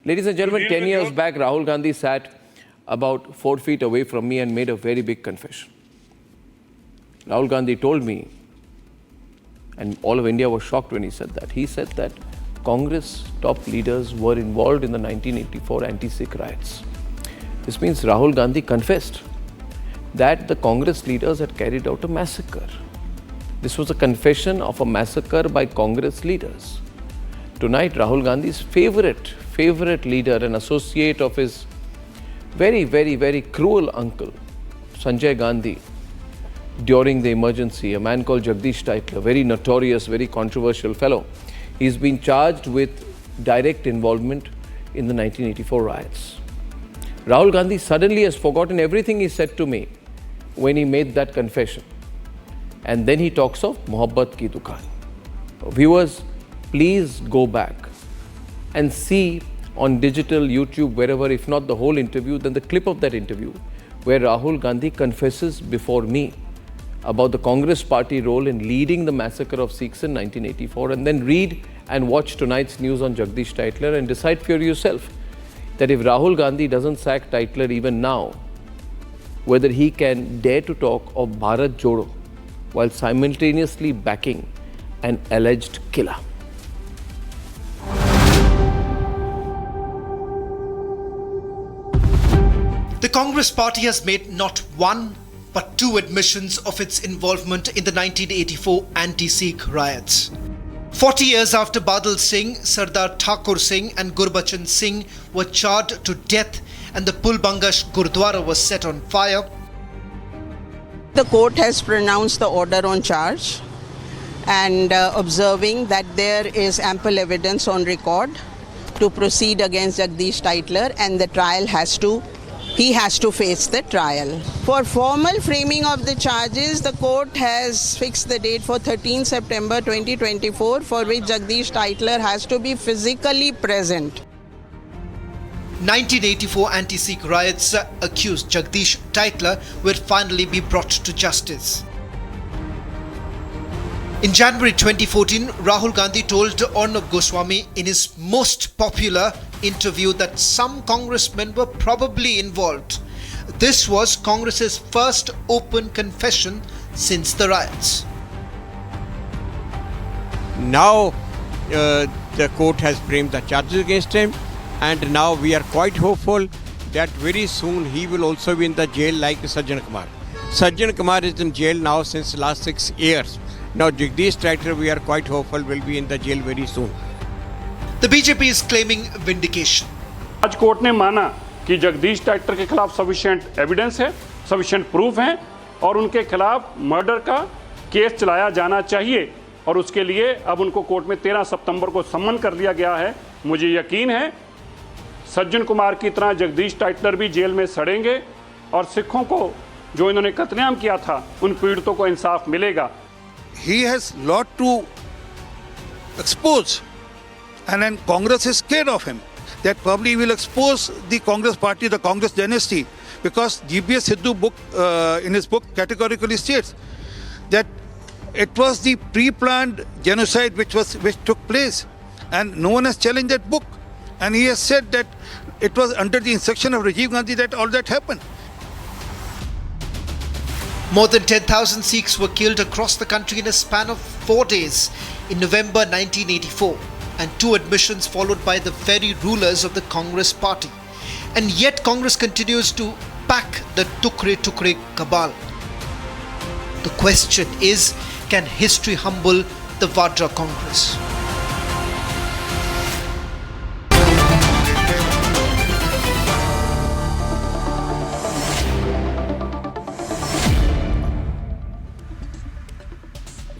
Ladies and gentlemen, 10 years back, Rahul Gandhi sat about 4 feet away from me and made a very big confession. Rahul Gandhi told me, and all of India was shocked when he said that. He said that Congress top leaders were involved in the 1984 anti-Sikh riots. This means Rahul Gandhi confessed that the Congress leaders had carried out a massacre. This was a confession of a massacre by Congress leaders. Tonight, Rahul Gandhi's favorite leader and associate of his very cruel uncle, Sanjay Gandhi, during the emergency, a man called Jagdish Tytler, very notorious, very controversial fellow. He's been charged with direct involvement in the 1984 riots. Rahul Gandhi suddenly has forgotten everything he said to me when he made that confession. And then he talks of Mohabbat Ki Dukaan. Viewers, please go back and see on digital, YouTube, wherever, if not the whole interview, then the clip of that interview where Rahul Gandhi confesses before me about the Congress party role in leading the massacre of Sikhs in 1984, and then read and watch tonight's news on Jagdish Tytler and decide for yourself that if Rahul Gandhi doesn't sack Tytler even now, whether he can dare to talk of Bharat Jodo while simultaneously backing an alleged killer. The Congress party has made not one but two admissions of its involvement in the 1984 anti-Sikh riots. 40 years after Badal Singh, Sardar Thakur Singh and Gurbachan Singh were charged to death and the Pulbangash Gurdwara was set on fire, the court has pronounced the order on charge and observing that there is ample evidence on record to proceed against Jagdish Tytler, and the trial he has to face the trial. For formal framing of the charges, the court has fixed the date for 13 September 2024, for which Jagdish Tytler has to be physically present. 1984 anti-Sikh riots accused Jagdish Tytler will finally be brought to justice. In January 2014, Rahul Gandhi told Arnab Goswami in his most popular interview that some congressmen were probably involved. This was Congress's first open confession since the riots. Now the court has framed the charges against him, and now we are quite hopeful that very soon he will also be in the jail like Sajjan Kumar. Sajjan Kumar is in jail now since last 6 years. Now Jagdish Tytler, we are quite hopeful, will be in the jail very soon. The BJP is claiming vindication. आज court ने माना कि Jagdish Tytler के खिलाफ sufficient evidence है, sufficient proof है और उनके खिलाफ मर्डर का केस चलाया जाना चाहिए, और उसके लिए अब उनको कोर्ट में 13 सितंबर को सम्मन कर लिया गया है। मुझे यकीन है सज्जन कुमार की तरह जगदीश टाइटलर भी जेल में सड़ेंगे और सिखों को जो इन्होंने कत्लेआम किया था उन पीड़ितों को इंसाफ मिलेगा। He has lot to expose, and then Congress is scared of him. That probably will expose the Congress party, the Congress dynasty, because G.B.S. Sidhu book in his book categorically states that it was the pre-planned genocide which took place, and no one has challenged that book. And he has said that it was under the instruction of Rajiv Gandhi that all that happened. More than 10,000 Sikhs were killed across the country in a span of 4 days in November 1984, and two admissions followed by the very rulers of the Congress party. And yet Congress continues to back the Tukre cabal. The question is, can history humble the Vadra Congress?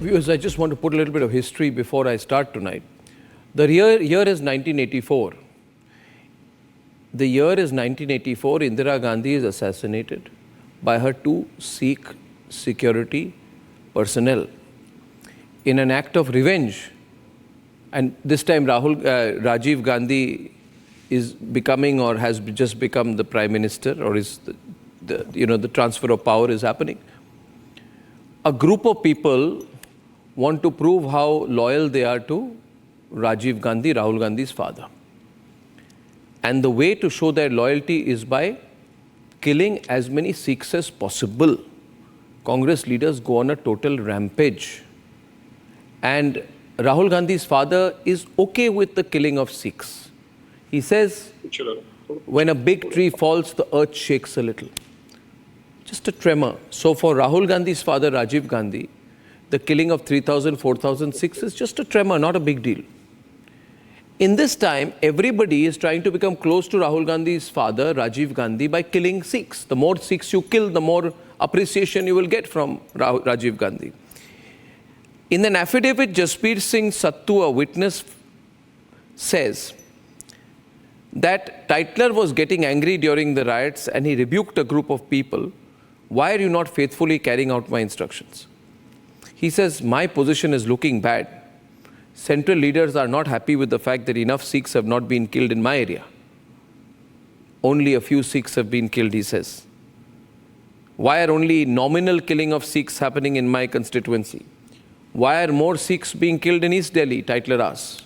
Viewers, I just want to put a little bit of history before I start tonight. The year is 1984. The year is 1984. Indira Gandhi is assassinated by her two Sikh security personnel in an act of revenge. And this time Rajiv Gandhi is becoming, or has just become, the Prime Minister, or is the transfer of power is happening. A group of people want to prove how loyal they are to Rajiv Gandhi, Rahul Gandhi's father. And the way to show their loyalty is by killing as many Sikhs as possible. Congress leaders go on a total rampage. And Rahul Gandhi's father is okay with the killing of Sikhs. He says, when a big tree falls, the earth shakes a little. Just a tremor. So for Rahul Gandhi's father, Rajiv Gandhi, the killing of 3,000, 4,000 Sikhs is just a tremor, not a big deal. In this time, everybody is trying to become close to Rahul Gandhi's father, Rajiv Gandhi, by killing Sikhs. The more Sikhs you kill, the more appreciation you will get from Rajiv Gandhi. In an affidavit, Jasbir Singh Sattu, a witness, says that Tytler was getting angry during the riots and he rebuked a group of people. Why are you not faithfully carrying out my instructions? He says, my position is looking bad. Central leaders are not happy with the fact that enough Sikhs have not been killed in my area. Only a few Sikhs have been killed, he says. Why are only nominal killing of Sikhs happening in my constituency? Why are more Sikhs being killed in East Delhi? Tytler asks.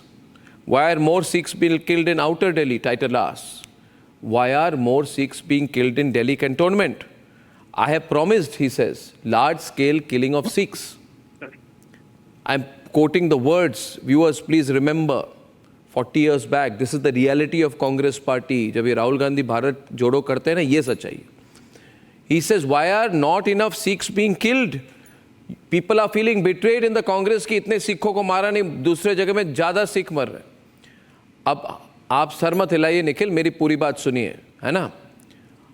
Why are more Sikhs being killed in Outer Delhi? Tytler asks. Why are more Sikhs being killed in Delhi cantonment? I have promised, he says, large-scale killing of Sikhs. I'm quoting the words. Viewers, please remember, 40 years back, this is the reality of Congress party. जब ये राहुल गांधी भारत जोड़ो करते हैं ना, ये सच्चाई है. He says, why are not enough Sikhs being killed? People are feeling betrayed in the Congress कि इतने सिखों को मारा नहीं, दूसरे जगह में ज़्यादा सिख मर रहे हैं. अब आप सर मत हिलाइए निखिल, मेरी पूरी बात सुनिए, है ना.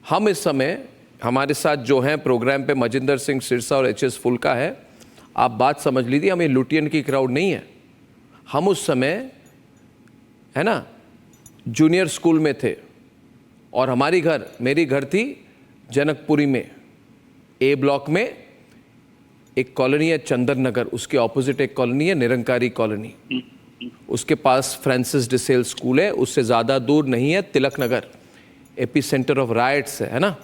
हम इस समय, हमारे साथ जो हैं प्रोग्राम पे मजिंदर सिंह सिरसा और एच.एस. फुल्का है. आप बात समझ लीजिए, हमें लुटियन की क्राउड नहीं है. हम उस समय, है ना, जूनियर स्कूल में थे और मेरी घर थी जनकपुरी में, ए ब्लॉक में. एक कॉलोनी है चंदन नगर, उसके ऑपोजिट एक कॉलोनी है निरंकारी कॉलोनी. उसके पास फ्रांसिस डिसेल स्कूल है, उससे ज़्यादा दूर नहीं है Tilak Nagar, AP centre of rights है ना.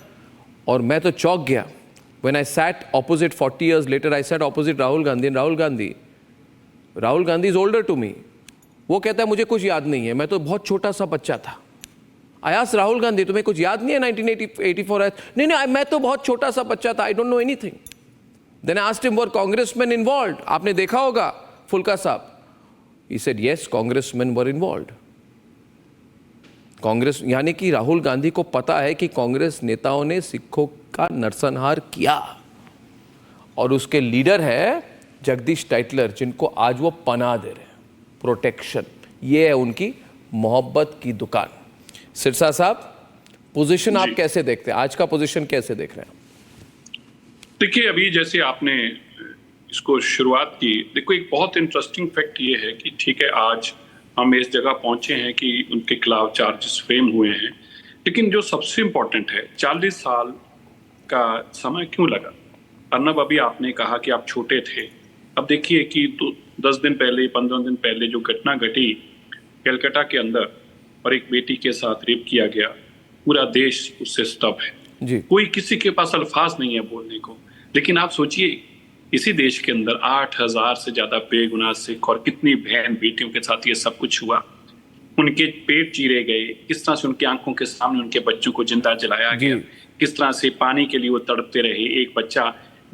और मैं तो चौंक गया. When I sat opposite 40 years later, I sat opposite Rahul Gandhi, and Rahul Gandhi is older to me. वो कहता है मुझे कुछ याद नहीं है, मैं तो बहुत छोटा सा बच्चा था. I asked Rahul Gandhi, तुम्हें कुछ याद नहीं है 1984? नहीं, मैं तो बहुत छोटा सा बच्चा था, I don't know anything. Then I asked him, were congressmen involved? आपने देखा होगा फुल्का साहब. He said, yes, congressmen were involved. Congress, यानी कि राहुल गांधी को पता है कि कांग्रेस नेताओं ने सिखों का नरसंहार किया. और उसके लीडर है जगदीश टाइटलर, जिनको आज वो पनाह दे रहे हैं, प्रोटेक्शन. ये है उनकी मोहब्बत की दुकान. सिरसा साहब, पोजीशन आप कैसे देखते हैं, आज का पोजीशन कैसे देख रहे हैं? देखिए, अभी जैसे आपने इसको शुरुआत की, देखो एक बहुत इंटरेस्टिंग फैक्ट ये है कि ठीक है, आज हम इस जगह पहुंचे हैं कि उनके खिलाफ चार्जेस फ्रेम हुए हैं, लेकिन जो सबसे इम्पोर्टेंट है, 40 साल का समय क्यों लगा? अर्नब, अभी आपने कहा कि आप छोटे थे. अब देखिए कि 10 दिन पहले, 15 दिन पहले जो घटना घटी कलकत्ता के अंदर और एक बेटी के साथ रेप किया गया, पूरा देश उससे स्तब्ध है जी. कोई किसी के पास अल्फाज नहीं है बोलने को. लेकिन आप सोचिए, इसी देश के अंदर 8,000 से ज्यादा बेगुनाह सिख और कितनी बहन बेटियों के साथ ये सब कुछ हुआ. उनके पेट चीरे गए, किस तरह से उनकी आंखों के सामने उनके बच्चों को जिंदा जलाया गया, किस तरह से पानी के लिए वो तड़पते रहे. एक बच्चा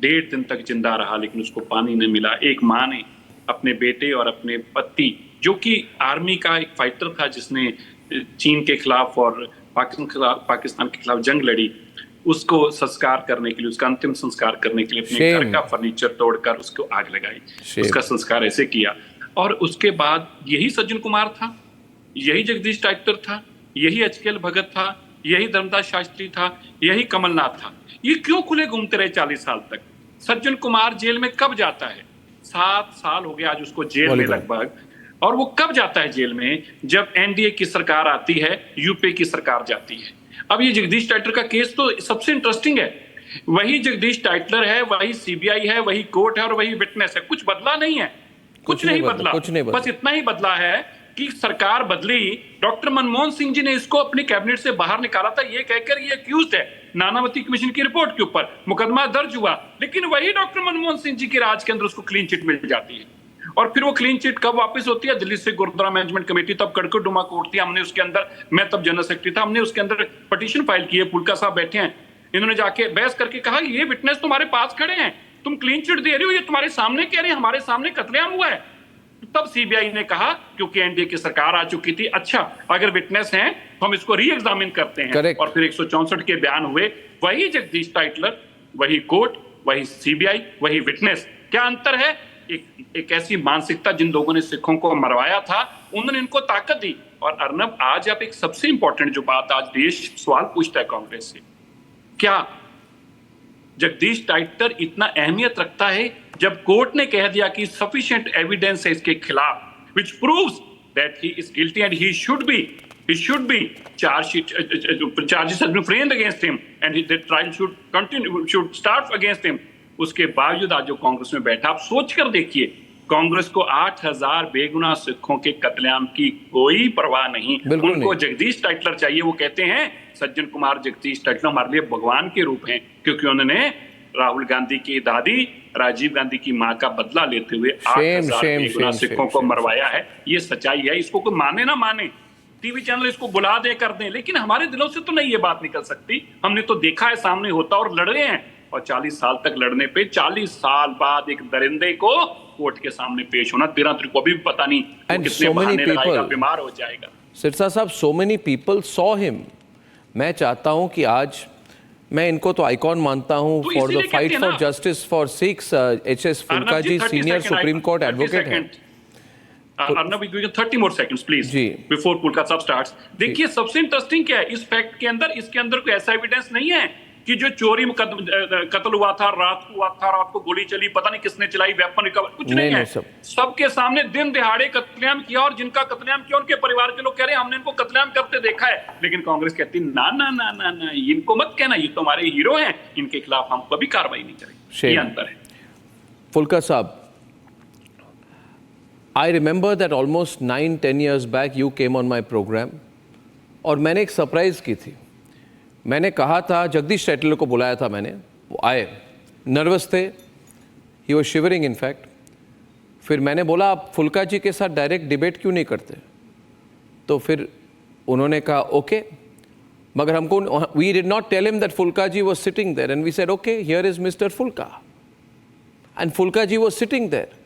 1.5 दिन तक जिंदा रहा लेकिन उसको पानी नहीं मिला. एक माँ ने अपने बेटे और अपने पति, जो कि आर्मी का एक फाइटर था जिसने चीन के खिलाफ और पाकिस्तान के खिलाफ जंग लड़ी, उसको संस्कार करने के लिए, उसका अंतिम संस्कार करने के लिए अपने घर का फर्नीचर तोड़कर उसको आग लगाई. उसका संस्कार ऐसे किया. और उसके बाद यही सज्जन कुमार था, यही जगदीश टाइटलर था, यही एच.के.एल. भगत था, यही धर्मदास शास्त्री था, यही कमलनाथ था. ये क्यों खुले घूमते रहे 40 साल तक? सज्जन कुमार जेल में कब जाता है? 7 साल हो गया आज उसको जेल में लगभग. और वो कब जाता है जेल में? जब एनडीए की सरकार आती है, यूपीए की सरकार जाती है. अब ये जगदीश टाइटलर का केस तो सबसे इंटरेस्टिंग है. वही जगदीश टाइटलर है, वही सीबीआई है, वही कोर्ट है और वही विटनेस है. कुछ बदला नहीं है, कुछ नहीं बदला. बस इतना ही बदला है कि सरकार बदली. डॉक्टर मनमोहन सिंह जी ने इसको अपने कैबिनेट से बाहर निकाला था, ये कहकर ये अक्यूज्ड है. नानावती कमीशन की रिपोर्ट के ऊपर मुकदमा दर्ज हुआ, लेकिन वही डॉक्टर मनमोहन सिंह जी के राज के अंदर उसको क्लीन चिट मिल जाती है. और फिर वो क्लीन चिट कब वापस होती है? दिल्ली से गुरुद्वारा मैनेजमेंट कमेटी, तब कड़कड़डुमा कोर्ट थी, हमने उसके अंदर, मैं तब जनरल सेक्रेटरी था, हमने उसके अंदर पिटीशन फाइल की है। फुल्का साहब बैठे हैं, इन्होंने जाके बहस करके कहा ये विटनेस तुम्हारे पास खड़े हैं, तुम क्लीन चिट दे रहे हो, ये तुम्हारे सामने कह रहे हैं हमारे सामने कत्लेआम हुआ है। तब सीबीआई ने कहा, क्योंकि एनडीए की सरकार आ चुकी थी, अच्छा अगर विटनेस हैं तो हम इसको री एग्जामिन करते हैं। Correct. और फिर 164 के बयान हुए, वही जगदीश टाइटलर, वही कोर्ट, वही सीबीआई, वही विटनेस। क्या अंतर है? एक ऐसी मानसिकता जिन लोगों ने सिखों को मरवाया था, उन्होंने इनको ताकत दी। और अर्नब, आज आप एक सबसे इंपॉर्टेंट जो बात आज देश सवाल पूछता है कांग्रेस से, क्या जगदीश टाइटलर इतना अहमियत रखता है जब कोर्ट ने कह दिया कि सफिशिएंट एविडेंस है इसके खिलाफ, which proves that he is guilty and he should be charges has been framed against him and the trial should start against him. उसके बावजूद आज जो कांग्रेस में बैठा, आप सोच कर देखिए, कांग्रेस को 8000 बेगुनाह सिखों के कत्लेआम की कोई परवाह नहीं। उनको जगदीश टाइटलर चाहिए। वो कहते हैं सज्जन कुमार जगदीश टाइटलर हमारे लिए भगवान के रूप हैं, क्योंकि उन्होंने राहुल गांधी की दादी राजीव गांधी की मां का बदला लेते हुए 8000 बेगुनाह सिखों को मरवाया है। ये सच्चाई है, इसको कोई माने ना माने, टीवी चैनल इसको बुला दे कर दें, लेकिन हमारे दिलों से तो नहीं ये बात निकल सकती। हमने तो देखा है सामने होता और लड़ रहे हैं, और 40 साल तक लड़ने पे 40 साल बाद एक दरिंदे को कोर्ट के सामने पेश होना, 13 तारीख को अभी भी पता नहीं कितने बहाने लगाएगा, बीमार हो जाएगा। सिरसा साहब, so many people saw him. मैं चाहता हूं कि आज, मैं इनको तो आइकॉन मानता हूं for the fight for justice for Sikhs. HS फुल्का जी सीनियर सुप्रीम कोर्ट एडवोकेट हैं। Arnab, 30 more seconds please before Phoolka साहब starts। देखिए सबसे इंटरेस्टिंग क्या है इस फैक्ट के अंदर, इसके अंदर कोई ऐसा एविडेंस नहीं है कि जो चोरी कत्ल हुआ था, रात को गोली चली, पता नहीं किसने चलाई, वेपन रिकवर, कुछ नहीं है। सबके सामने दिन दिहाड़े कत्लेआम किया, और जिनका कत्लेआम किया उनके परिवार के लोग कह रहे हैं हमने इनको कत्लेआम करते देखा है। लेकिन कांग्रेस कहती ना ना ना ना ना, इनको मत कहना, ये तो हमारे हीरो हैं, इनके खिलाफ हम कभी कार्रवाई नहीं करेंगे। ये अंतर है। फुल्का साहब, I remember that almost 9-10 years back you came on my program, और मैंने एक सरप्राइज की थी। मैंने कहा था, जगदीश टाइटलर को बुलाया था मैंने, वो आए, नर्वस थे, he was shivering in fact. फिर मैंने बोला आप फुल्का जी के साथ डायरेक्ट डिबेट क्यों नहीं करते? तो फिर उन्होंने कहा ओके, मगर हमको, we did not tell him that Phoolka ji was sitting there, and we said okay here is mister Phoolka, and Phoolka ji was sitting there.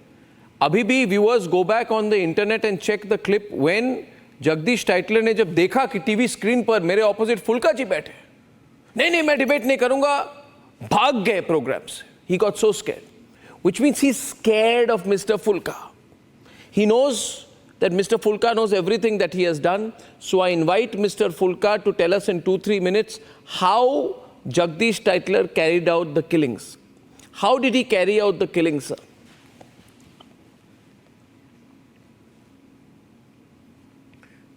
अभी भी viewers go back on the internet and check the clip when Jagdish Tytler ने जब देखा कि TV screen पर मेरे opposite फुल्का जी बैठे, नहीं मैं डिबेट नहीं करूंगा, भाग गए प्रोग्राम से। He got so scared, which means he is scared of mister Phoolka. He knows that Mr. Fulka knows everything that he has done. So I invite Mr. Fulka to tell us in 2-3 minutes how Jagdish Tytler carried out the killings. How did he carry out the killings, sir?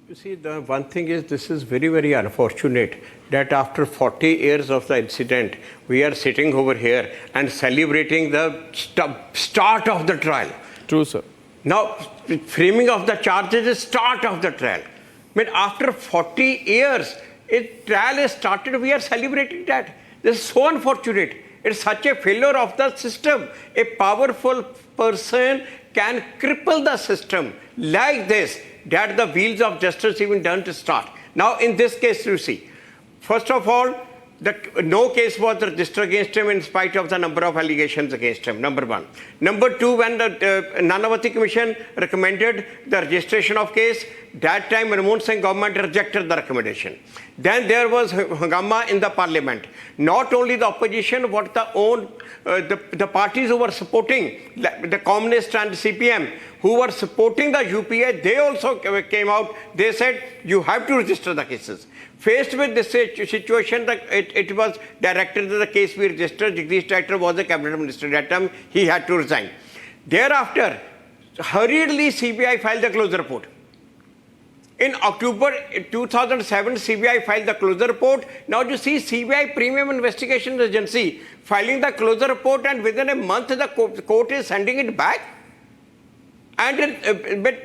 You see, the one thing is, this is very, very unfortunate that after 40 years of the incident, we are sitting over here and celebrating the start of the trial. True, sir. Now, framing of the charges is start of the trial. I mean, after 40 years, a trial is started, we are celebrating that. This is so unfortunate. It's such a failure of the system. A powerful person can cripple the system like this, that the wheels of justice even done to start. Now, in this case, you see, first of all, no case was registered against him in spite of the number of allegations against him, number one. Number two, when the Nanavati Commission recommended the registration of case, that time Manmohan Singh government rejected the recommendation. Then there was hangama in the parliament. Not only the opposition, but the parties who were supporting, the Communists and CPM, who were supporting the UPA, they also came out. They said, you have to register the cases. Faced with this situation, it was directed that the case be registered. Jagdish Tytler was the cabinet minister at that time. He had to resign. Thereafter, hurriedly CBI filed the closure report. In October 2007, CBI filed the closure report. Now you see CBI Premium Investigation Agency filing the closure report, and within a month the court is sending it back. And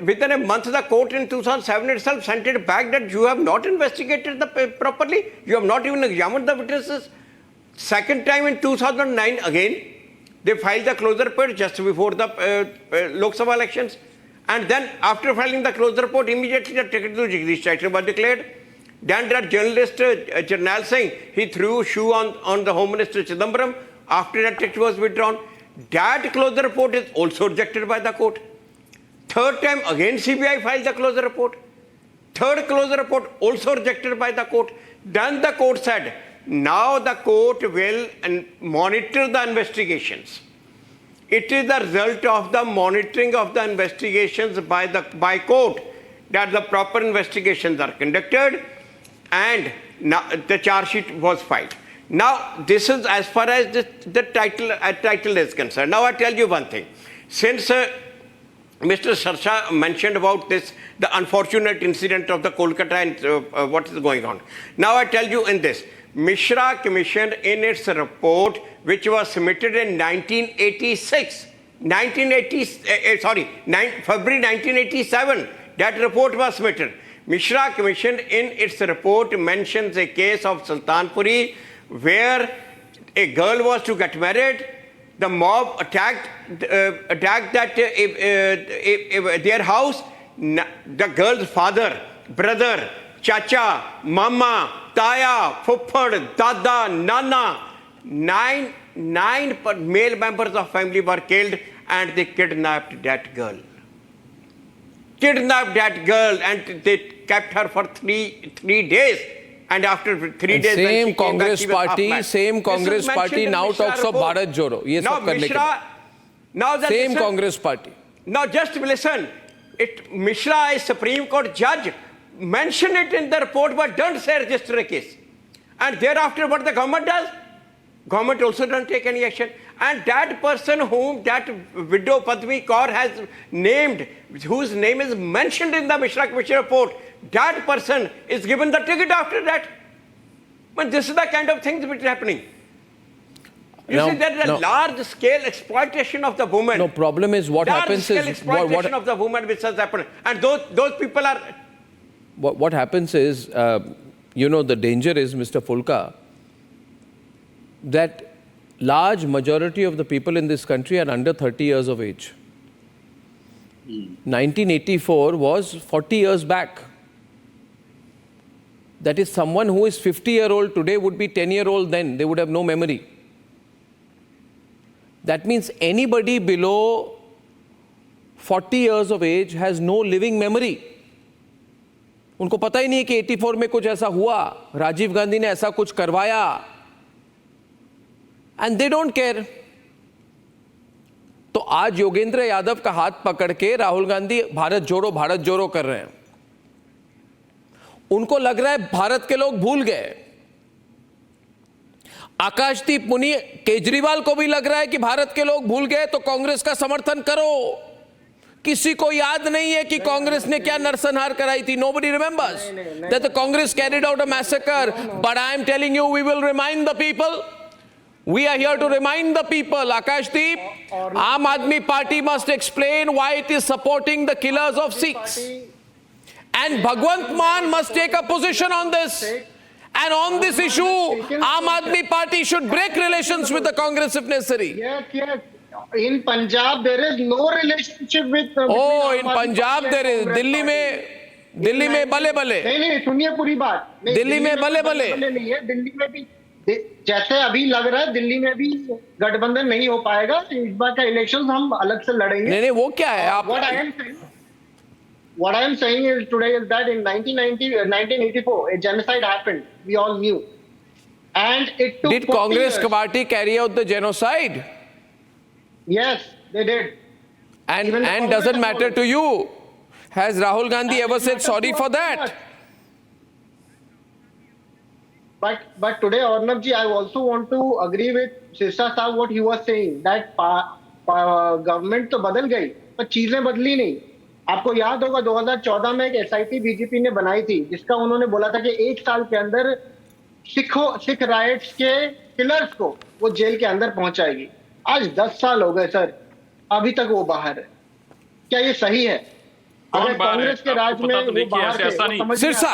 within a month, the court in 2007 itself sent it back that you have not investigated properly. You have not even examined the witnesses. Second time in 2009 again, They filed the closure report just before the Lok Sabha elections. And then after filing the closure report, immediately the ticket to Jagdish Tractor was declared. Then that journalist, Jarnail Singh, he threw a shoe on the Home Minister Chidambaram after that ticket was withdrawn. That closure report is also rejected by the court. Third time again CBI filed the closure report. Third closure report also rejected by the court. Then the court said, now the court will monitor the investigations. It is the result of the monitoring of the investigations by court that the proper investigations are conducted and now the charge sheet was filed. Now this is as far as the title is concerned. Now I tell you one thing. Since Mr. Sarsha mentioned about this, the unfortunate incident of the Kolkata and what is going on. Now I tell you in this, Mishra Commission in its report, which was submitted in February 1987, that report was submitted. Mishra Commission in its report mentions a case of Sultanpuri where a girl was to get married. The mob attacked their house. The girl's father, brother, chacha, mama, taya, fuffad, dada, nana, nine male members of family were killed, and they kidnapped that girl. And they kept her for three days. And after 3 days, same Congress party now talks of Bharat Jodo. Ye sab karne ke same Congress party. Now just listen. Mishra, a Supreme Court judge, mentioned it in the report, but don't say register a case. And thereafter, what the government does? Government also don't take any action. And that person whom that widow Padmi Kaur has named, whose name is mentioned in the Mishra Commission report, that person is given the ticket after that. But this is the kind of things which is happening. You see, there is a large-scale exploitation of the woman. No, problem is what happens is... exploitation of the woman which has happened. And those people are... What happens is, the danger is, Mr. Fulka, that large majority of the people in this country are under 30 years of age. 1984 was 40 years back. That is, someone who is 50-year-old today would be 10-year-old then. They would have no memory. That means anybody below 40 years of age has no living memory. उनको पता ही नहीं है कि 84 में कुछ ऐसा हुआ, राजीव गांधी ने ऐसा कुछ करवाया, and they don't care. तो आज योगेंद्र यादव का हाथ पकड़ के राहुल गांधी भारत जोड़ो कर रहे हैं. उनको लग रहा है भारत के लोग भूल गए. आकाशदीप मुनि, केजरीवाल को भी लग रहा है कि भारत के लोग भूल गए, तो कांग्रेस का समर्थन करो. किसी को याद नहीं है कि कांग्रेस ने क्या नरसंहार कराई थी. Nobody remembers that the Congress carried out a massacre. But I am telling you, we will remind the people. We are here to remind the people. Akashdeep, Aam Aadmi Party must explain why it is supporting the killers of Sikhs. And Bhagwant Mann must take a position on this. And on this issue, Aam Aadmi Party should break relations with the Congress if necessary. Yes. In Punjab, there is no relationship with... in Punjab there is. Delhi में बले नहीं, सुनिए पूरी बात. दिल्ली में बले नहीं है. दिल्ली में भी जैसे अभी लग रहा है, दिल्ली में भी गठबंधन नहीं हो पाएगा. इस बार का इलेक्शन हम अलग से लड़ेंगे. नहीं, वो क्या है आप... What I am saying is today is that in 1984, a genocide happened. We all knew. And it took... Did Congress party carry out the genocide? Yes, they did. And doesn't matter to you. Has Rahul Gandhi ever said sorry for that? But today, Arnab ji, I also want to agree with Sirsa Saab what he was saying, that government तो बदल गई, पर चीजें बदली नहीं. आपको याद होगा 2014 में एक SIT बीजेपी ने बनाई थी, जिसका उन्होंने बोला था कि 1 साल के अंदर सिख राइट्स के किलर्स को वो जेल के अंदर पहुंचाएगी. आज 10 साल हो गए सर, अभी तक वो बाहर है. क्या ये सही है? अगर कांग्रेस के राज में वो बाहर थे, सिरसा,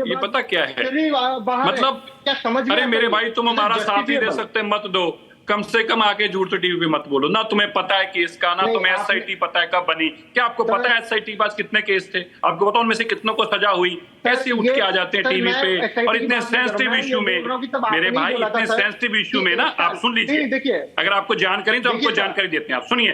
ये पता क्या है मतलब, क्या समझ? अरे मेरे भाई, तुम हमारा साथ ही दे सकते, मत दो. कम से कम आके झूठ तो टीवी पे मत बोलो ना। तुम्हें पता है केस का, ना तुम्हें एसआईटी पता है कब बनी। क्या आपको पता है एसआईटी के पास कितने केस थे? आपको पता उनमें से कितनों को सजा हुई? कैसे उठ के आ जाते हैं टीवी पे? और इतने सेंसिटिव इश्यू में, मेरे भाई, इतने सेंसिटिव इश्यू में ना, आप सुन लीजिए, अगर आपको जानकारी तो हमको जानकारी देते हैं। आप सुनिए,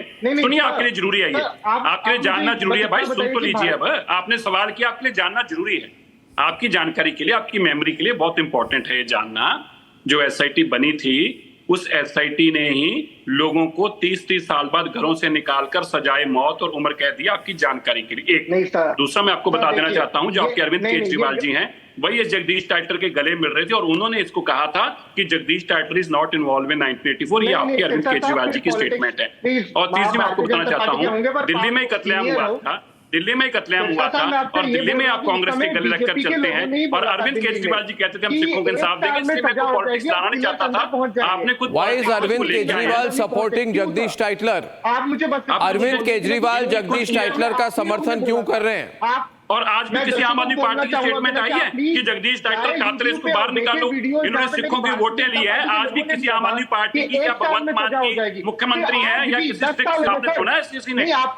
आपके लिए जरूरी है ये, आपके लिए जानना जरूरी है भाई। सुन तो लीजिए, अब आपने सवाल किया, आपके लिए जानना जरूरी है, आपकी जानकारी के लिए, आपकी मेमोरी के लिए बहुत इंपॉर्टेंट है ये जानना। जो एसआईटी बनी थी, उस एसआईटी ने ही लोगों को 30-30 साल बाद घरों से निकालकर सजाए मौत और उम्र कैद दिया। आपकी जानकारी के लिए। एक दूसरा मैं आपको बता देना चाहता हूं, जो आपके अरविंद केजरीवाल जी हैं, वही ये जगदीश टाइटलर के गले मिल रहे थे और उन्होंने इसको कहा था कि Jagdish Tytler is not involve in 1984। ये आपके अरविंद केजरीवाल जी की स्टेटमेंट है। और तीसरी मैं आपको बताना चाहता हूं, दिल्ली में कत्लेआम हुआ था, दिल्ली में कत्लेआम हुआ था, और दिल्ली में आप कांग्रेस के गले लगकर चलते हैं। और अरविंद केजरीवाल जी कहते थे हम सिखों को इंसाफ देंगे, इसलिए मैं कोई पॉलिटिक्स लाना नहीं चाहता था। आपने खुद Why is Arvind Kejriwal supporting Jagdish Tytler? आप मुझे बता, अरविंद केजरीवाल जगदीश टाइटलर का समर्थन क्यों कर रहे हैं? और आज भी किसी आम आदमी पार्टी की स्टेटमेंट आई है कि जगदीश टाइटलर कातिल, इसको बाहर निकालो, इन्होंने सिखों की वोटें ली है। आज भी किसी आम आदमी पार्टी की, क्या भगवंत मान की मुख्यमंत्री है या किसी सिख आपने सुना है किसी ने? नहीं, आप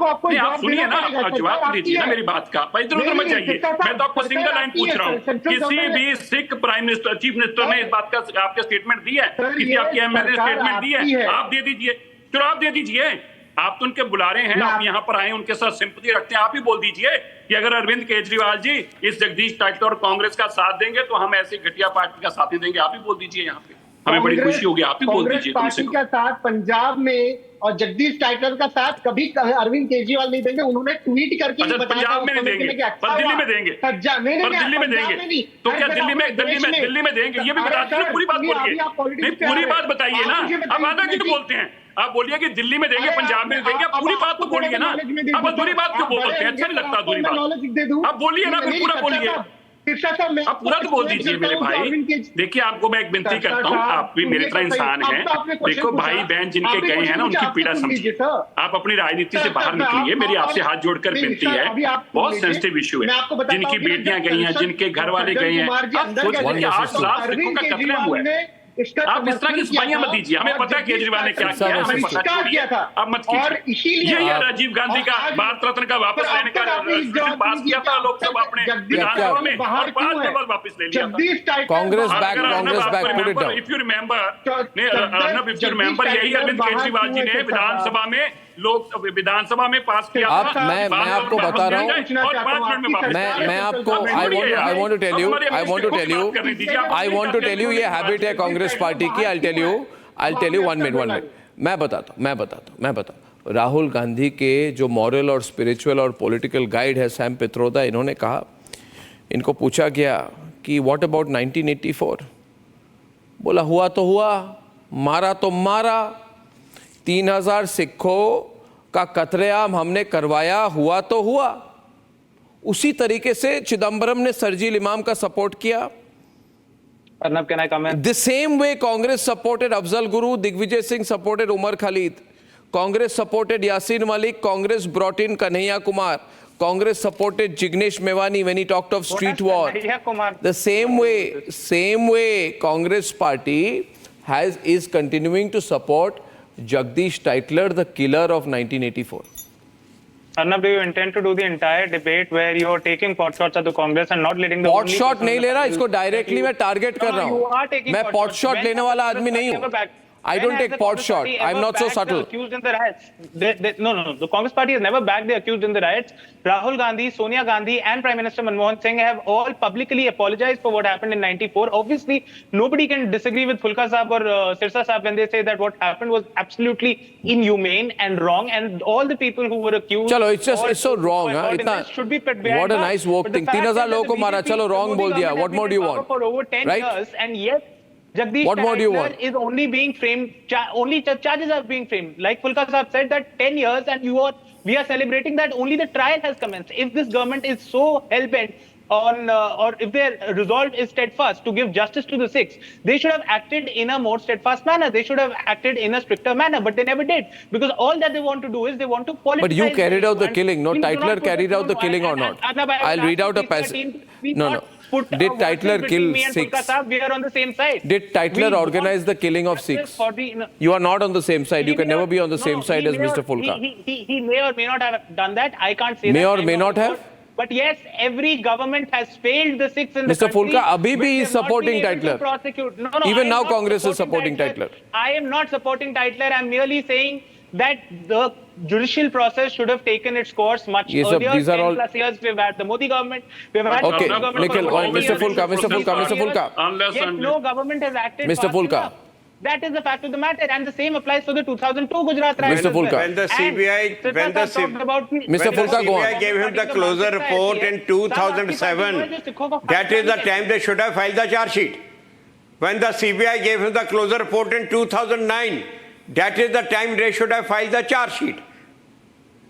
सुनिए ना, जवाब दीजिए ना मेरी बात का। इधर उधर मत जाइए, मैं तो आपको सिंगल लाइन पूछ रहा हूँ। किसी भी Sikh prime minister, chief minister ने इस बात का आपके स्टेटमेंट दी है? किसी आपकी एमएलए ने स्टेटमेंट दी है? आप दे दीजिए, चलो आप दे दीजिए। आप तो उनके बुला रहे हैं, आप यहाँ पर आए, उनके साथ सिंपैथी रखते हैं। आप ही बोल दीजिए कि अगर अरविंद केजरीवाल जी इस जगदीश टाइटलर और कांग्रेस का साथ देंगे तो हम ऐसी घटिया पार्टी का साथ नहीं देंगे। आप ही बोल दीजिए, यहाँ पे हमें बड़ी खुशी होगी। आप ही बोल दीजिए। पार्टी का साथ पंजाब में और जगदीश टाइटलर का साथ कभी अरविंद केजरीवाल नहीं देंगे। उन्होंने ट्वीट करके पंजाब में नहीं देंगे, पर दिल्ली में देंगे, पर दिल्ली में देंगे। तो क्या दिल्ली में देंगे? ये भी बता दीजिए, पूरी बात बोलिए। नहीं, पूरी बात बताइए ना। अब आधा क्यों बोलते हैं? आप बोलिए कि दिल्ली में देंगे, पंजाब में देंगे, आप पूरी बात तो बोलिए ना। अब अधूरी बात क्यों बोलते हैं? अच्छा नहीं लगता अधूरी बात। आप बोलिए ना, फिर पूरा बोलिए। आप पूरा तो बोल दीजिए मेरे भाई। देखिए, आपको मैं एक विनती करता हूँ, आप भी मेरे तरह इंसान हैं। देखो, भाई बहन जिनके गए हैं ना, उनकी पीड़ा समझिए। आप अपनी राजनीति से बाहर निकलिए, मेरी आपसे हाथ जोड़कर विनती है। बहुत सेंसिटिव इश्यू है। जिनकी बेटियां गई हैं, जिनके घर वाले गए हैं, आप सोचिए कि 8 लाख सिखों का कत्लेआम हुआ है। आप इस तरह की सफाइयां मत दीजिए। हमें पता है केजरीवाल ने क्या किया, हमें पता किया था। अब मत कीजिए। ये राजीव गांधी का भारत रत्न का वापस लेने का बिल पास किया था लोकसभा अपने विधानसभा में, और 5 दिन बाद वापस ले लिया था। Congress back, put it down. If you remember, यही अरविंद केजरीवाल जी ने विधानसभा में विधानसभा में पास किया था। मैं आपको बता रहा हूँ, मैं आपको I want to tell you ये हैबिट है कांग्रेस पार्टी की। I'll tell you 1 minute। मैं बताता हूँ। राहुल गांधी के जो मॉरल और स्पिरिचुअल और पॉलिटिकल गाइड है सैम पित्रोदा, इन्होंने कहा, इनको पूछा गया कि व्हाट अबाउट 1984? बोला हुआ तो हुआ, मारा तो मारा, 3000 सिखों का कत्लेआम हमने करवाया, हुआ तो हुआ। उसी तरीके से चिदम्बरम ने सरजील इमाम का सपोर्ट किया। Arnab, can I come in? The same way Congress supported Afzal Guru, Digvijay Singh supported Umar Khalid, Congress supported Yasin Malik, Congress brought in Kanhaiya Kumar, Congress supported Jignesh Mewani when he talked of street war. The same way Congress party is continuing to support Jagdish Tytler, the killer of 1984. Arnab, do you intend to do the entire debate where you are taking pot shots at the Congress and not letting the pot shot नहीं ले रहा, इसको directly मैं target कर रहा हूँ। मैं pot shot लेने वाला आदमी नहीं हूँ। I don't take pot shot. I'm not so subtle. Accused in the riots. No. The Congress party has never backed the accused in the riots. Rahul Gandhi, Sonia Gandhi, and Prime Minister Manmohan Singh have all publicly apologized for what happened in '94. Obviously, nobody can disagree with Fulka Saab or Sirsa Saab when they say that what happened was absolutely inhumane and wrong, and all the people who were accused. चलो, it's so wrong, huh? इतना should be put behind. What a nice woke thing. 3000 लोगों को मारा, चलो wrong बोल दिया. What more do you want? For over 10 years, and yet Jagdish Tytler is only being framed, only charges are being framed. Like Fulka Saab said that 10 years and we are celebrating that only the trial has commenced. If this government is so hell-bent on, or if their resolve is steadfast to give justice to the Sikhs, they should have acted in a more steadfast manner. They should have acted in a stricter manner, but they never did. Because all that they want to do is they want to politicize. But you carried out the killing. No, Tytler carried out the killing or not? I'll read out a passage. No. put Did a watch Tytler between kill me and Sikhs? Pulka Saab, we are on the same side. Did Tytler We organize want the killing of justice Sikhs? for the- You are not on the same side. You He can may never or- be on the no, same side he as may Mr. or- Fulka. He may or may not have done that. I can't say May that. or I'm may not sure. have? But yes, every government has failed the Sikhs in the Mr. country. Fulka, abhi bhi which is they have not supporting been able to Tytler. prosecute. No, Even I am now not Congress is supporting Tytler. I am not supporting Tytler. I'm merely saying that the judicial process should have taken its course much Yes, sir. earlier. These are 10 all- plus years we've had the Modi government. We've had Okay, the government Nikhil, for 40 Mr. years. Fulka, Mr. Fulka, Mr. Fulka. Unless Yet and no government has acted Mr. fast Fulka. enough. That is the fact of the matter, and the same applies for the 2002 Gujarat riot. Mr. as well. Fulka. When the And CBI Sirsa when the Saab talked about Mr. when Fulka, the go on. CBI gave him the closer report in 2007, that is the time they should have filed the charge sheet. When the CBI gave him the closer report in 2009, that is the time they should have filed the charge sheet.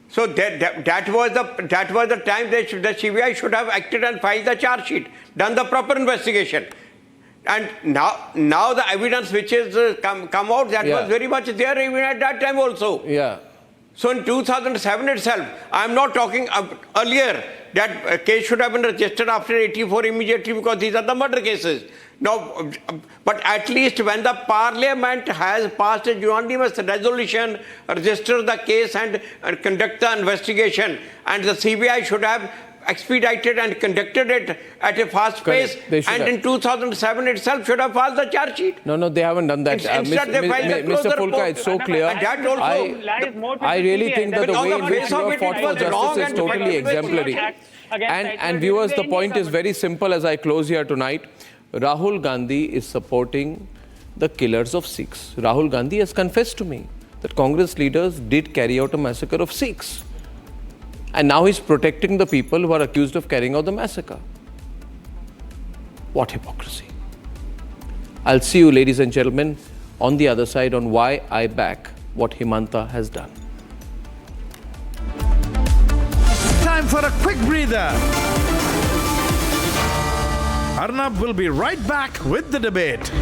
So that was the time the CBI should have acted and filed the charge sheet, done the proper investigation. And now the evidence which is come out, that Yeah. was very much there even at that time also. Yeah. So in 2007 itself, I am not talking earlier that a case should have been registered after 84 immediately because these are the murder cases. Now, but at least when the Parliament has passed a unanimous resolution, register the case and conduct the investigation, and the CBI should have expedited and conducted it at a fast Correct. pace, They should and have. in 2007 itself should have filed the charge sheet. No, they haven't done that. Instead they filed the Mr. closer Fulka, report. it's so clear. And that also lies more to I the really CBI. think that the But on way the in which face you of have it, fought it for was wrong justice is and totally it was exemplary. And viewers, the point is very simple as I close here tonight. Rahul Gandhi is supporting the killers of Sikhs. Rahul Gandhi has confessed to me that Congress leaders did carry out a massacre of Sikhs. And now he's protecting the people who are accused of carrying out the massacre. What hypocrisy. I'll see you, ladies and gentlemen, on the other side on why I back what Himanta has done. Time for a quick breather. Arnab will be right back with the debate.